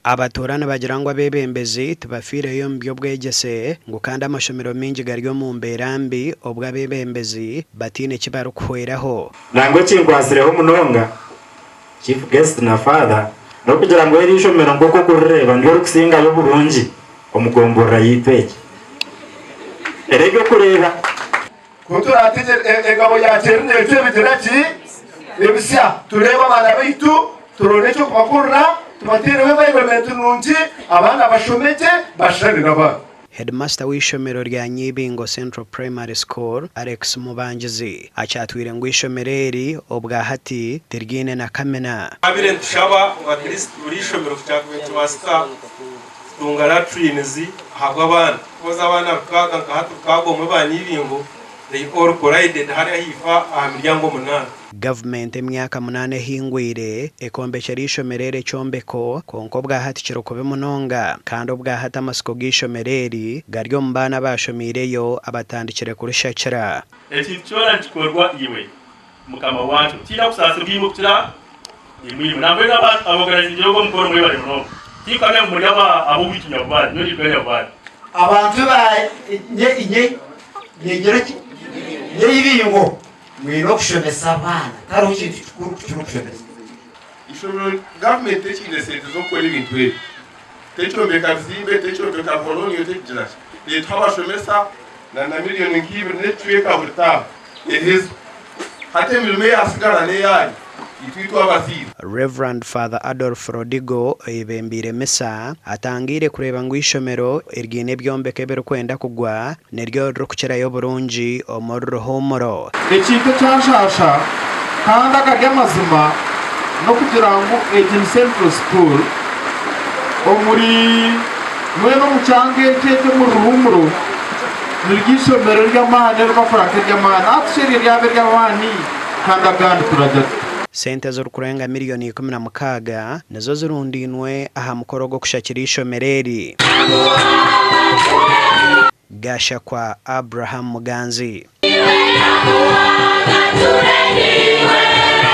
Abatuura bagira ngo abebembezi tubafireyo omuby'obwegyese ngo kandi amashomero mingi gari mu mbeera mbi obwo abebembezi batine kibarukuhweraho nango kinkwasireho munonga chief guest na father no kugira ngo eri ishomero ngoko kureba ndio kusinga yo burungi omugomborra yitweke erege kureba kuturatije egabo yacerine cyebigiraki ebisya tureba abana baitu turone cyo kubakurra tubatere environment nungi abana bashomeke bashane naba. Headmaster w'ishomero rya Nyeibingo Central Primary School Alex Mubangizi achatwire ngo ishomereri obwa hati tergine na kamena abire ntushaba abakrist urishomero cyakwe tubasita tungara twinizi hagwa abana koza abana kaga nkahatu kagomwe ba Nyeibingo they all collided hari hifa amiryango 8. Government emyaka 8 hingwire ekombekera ishomerere cyombeko konko bwa hati kirokobe munonga kandi obwa hati amasiko gishomereri garyo mbana bashomireyo abatandikire kurushakira ekichora kikorwa iwe mukama wacu tira kusasa bwimukira imwe nambega abogaraje jogo mukoro mwe bari no tikane muri abo wikinyabwa no dikanyabwa abantu ba nyegeraki Nyeibingo mwino kushomesa abana taro kintu kikuru kushomesa ishobora government tekine sente zo kora ibintu bibi techombeka zimbe techombeka kolonio tekijana leta abashomesa na miliyoni nk'ibiri netweka burta ehizo hate milime asigara ne yayi itwitwa abazira. Reverend Father Adolf Rodigo ibembire mesa atangire kureba ngo ishomero ergine byombeke berukwenda kugwa neryo rukirayo burungi omurro homoro ekintu cyashasha kandi akagamazima no kugira ngo Agacencwire school omuri mweno mucyange tete mu ruhumuro nirgishomero ry'amahane rw'afaranga ry'amahane atshiri ryabe ry'abani kandi agandi turajya sente z'urukurenga miliyoni 16 nazo zirundinwe aha mukoro go kushakira ishomereri Gasha kwa Abraham Muganzi.